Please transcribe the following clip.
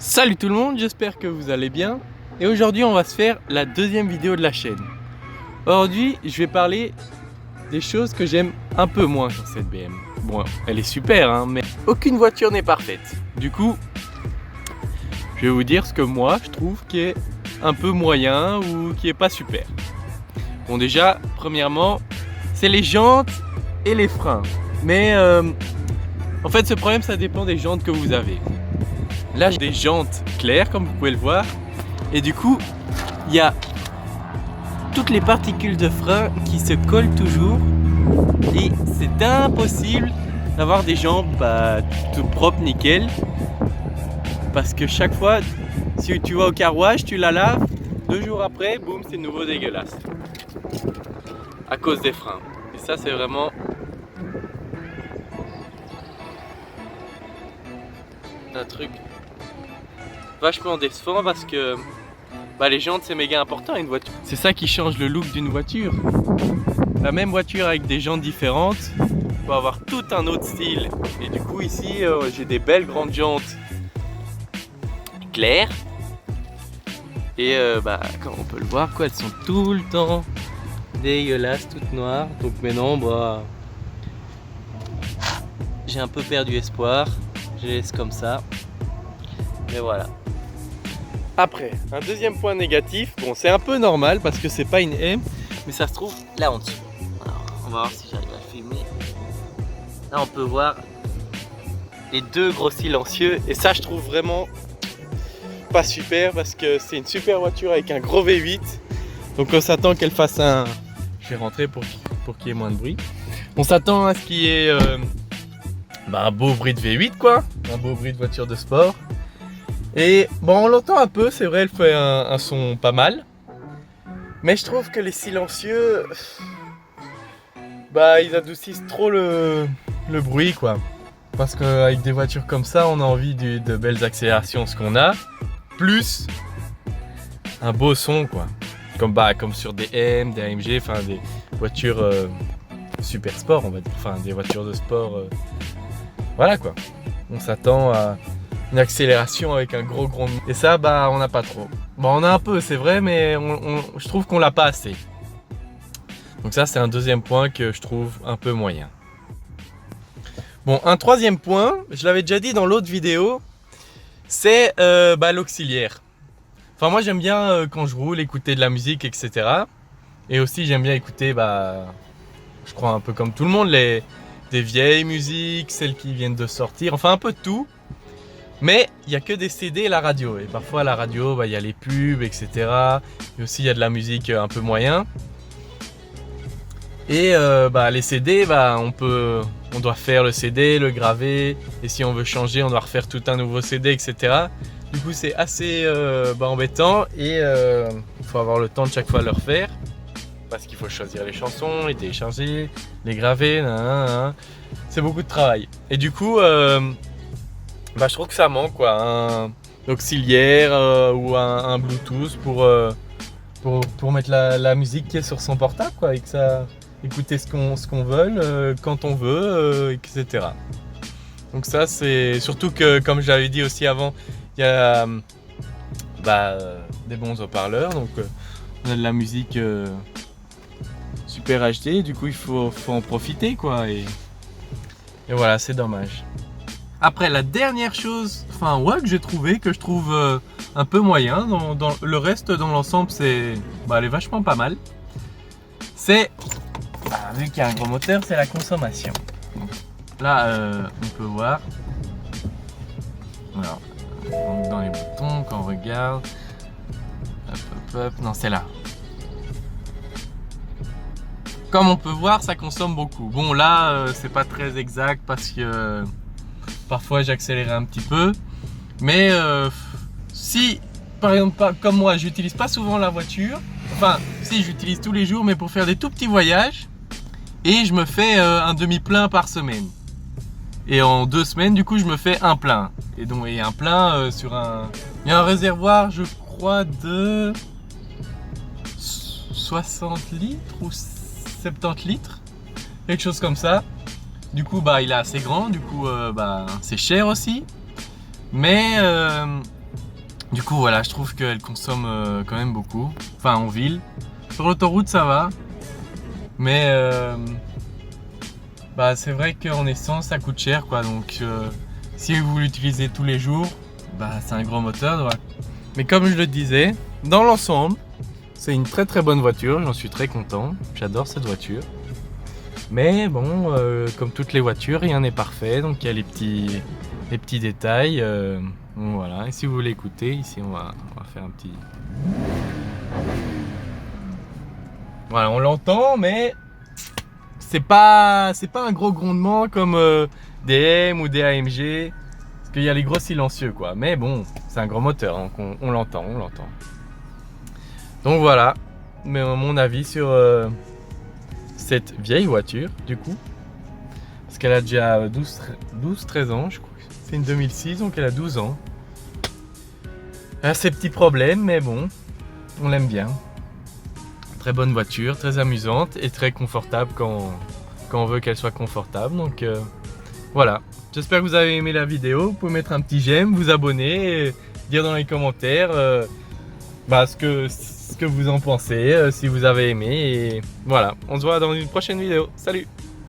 Salut tout le monde, j'espère que vous allez bien. Et aujourd'hui on va se faire la deuxième vidéo de la chaîne. Aujourd'hui je vais parler des choses que j'aime un peu moins sur cette BM. Bon, elle est super hein, mais aucune voiture n'est parfaite. Du coup, je vais vous dire ce que moi je trouve qui est un peu moyen ou qui est pas super. Bon déjà, premièrement, c'est les jantes et les freins. Mais en fait ce problème ça dépend des jantes que vous avez. Là j'ai des jantes claires comme vous pouvez le voir et du coup il y a toutes les particules de frein qui se collent toujours et c'est impossible d'avoir des jantes tout propres nickel parce que chaque fois si tu vas au car wash tu la laves, 2 jours après boum c'est de nouveau dégueulasse à cause des freins et ça c'est vraiment un truc vachement décevant parce que les jantes c'est méga important à une voiture. C'est ça qui change le look d'une voiture. La même voiture avec des jantes différentes peut avoir tout un autre style. Et du coup ici j'ai des belles grandes jantes claires. Et comme on peut le voir quoi, elles sont tout le temps dégueulasses, toutes noires. Donc maintenant j'ai un peu perdu espoir. Je les laisse comme ça. Mais voilà. Après, un deuxième point négatif, bon c'est un peu normal parce que c'est pas une M, mais ça se trouve là en dessous. Alors, on va voir si j'arrive à filmer. Là on peut voir les deux gros silencieux et ça je trouve vraiment pas super parce que c'est une super voiture avec un gros V8. Donc on s'attend qu'elle fasse un... Je vais rentrer pour qu'il y ait moins de bruit. On s'attend à ce qu'il y ait un beau bruit de V8 quoi, un beau bruit de voiture de sport. Et bon, on l'entend un peu, c'est vrai, elle fait un son pas mal. Mais je trouve que les silencieux, ils adoucissent trop le bruit, quoi. Parce qu'avec des voitures comme ça, on a envie de belles accélérations, ce qu'on a. Plus un beau son, quoi. Comme sur des M, des AMG, enfin des voitures super sport, on va dire. Enfin, des voitures de sport. Voilà, quoi. On s'attend à une accélération avec un gros et ça on n'a pas trop. Bon on a un peu c'est vrai mais je trouve qu'on l'a pas assez. Donc ça c'est un deuxième point que je trouve un peu moyen. Bon un troisième point, je l'avais déjà dit dans l'autre vidéo, c'est l'auxiliaire. Enfin moi j'aime bien quand je roule écouter de la musique etc. Et aussi j'aime bien écouter je crois un peu comme tout le monde des vieilles musiques, celles qui viennent de sortir, enfin un peu de tout. Mais il n'y a que des CD et la radio. Et parfois à la radio, il y a les pubs, etc. Et aussi il y a de la musique un peu moyen. Et les CD, on doit faire le CD, le graver. Et si on veut changer, on doit refaire tout un nouveau CD, etc. Du coup c'est assez embêtant. Et il faut avoir le temps de chaque fois le refaire. Parce qu'il faut choisir les chansons, les télécharger, les graver. C'est beaucoup de travail. Et du coup... je trouve que ça manque quoi, un auxiliaire ou un Bluetooth pour mettre la musique qui est sur son portable quoi, et que ça écouter ce qu'on veut, quand on veut, etc. Donc ça c'est surtout que comme j'avais dit aussi avant, il y a des bons haut-parleurs, donc on a de la musique super HD, du coup il faut en profiter quoi, et voilà c'est dommage. Après la dernière chose, que j'ai trouvé, que je trouve un peu moyen, dans le reste dans l'ensemble c'est, elle est vachement pas mal. C'est, vu qu'il y a un gros moteur, c'est la consommation. Là on peut voir, alors, dans les boutons quand on regarde, non c'est là. Comme on peut voir ça consomme beaucoup. Bon là c'est pas très exact parce que parfois j'accélérais un petit peu, mais si par exemple comme moi j'utilise pas souvent la voiture, si j'utilise tous les jours mais pour faire des tout petits voyages, et je me fais un demi-plein par semaine, et en 2 semaines du coup je me fais un plein, et donc un plein sur il y a un réservoir je crois de 60 litres ou 70 litres, quelque chose comme ça. Du coup il est assez grand, du coup c'est cher aussi, mais Du coup voilà, je trouve qu'elle consomme quand même beaucoup, enfin en ville. Sur l'autoroute ça va, mais bah, c'est vrai qu'en essence ça coûte cher quoi, donc si vous l'utilisez tous les jours, bah, c'est un gros moteur. Ouais. Mais comme je le disais, dans l'ensemble, c'est une très très bonne voiture, j'en suis très content, j'adore cette voiture. Mais bon, comme toutes les voitures, rien n'est parfait, donc il y a les petits détails. Bon, voilà, et si vous voulez écouter, ici on va faire un petit... Voilà, on l'entend, mais c'est pas un gros grondement comme des M ou des AMG, parce qu'il y a les gros silencieux quoi. Mais bon, c'est un gros moteur, donc on l'entend, Donc voilà, mais mon avis sur cette vieille voiture du coup, parce qu'elle a déjà 12-13 ans, je crois. C'est une 2006, donc elle a 12 ans. Elle a ses petits problèmes, mais bon, on l'aime bien. Très bonne voiture, très amusante et très confortable quand on veut qu'elle soit confortable. Donc voilà, j'espère que vous avez aimé la vidéo. Vous pouvez mettre un petit j'aime, vous abonner, et dire dans les commentaires ce que vous en pensez, si vous avez aimé. Et voilà, on se voit dans une prochaine vidéo. Salut!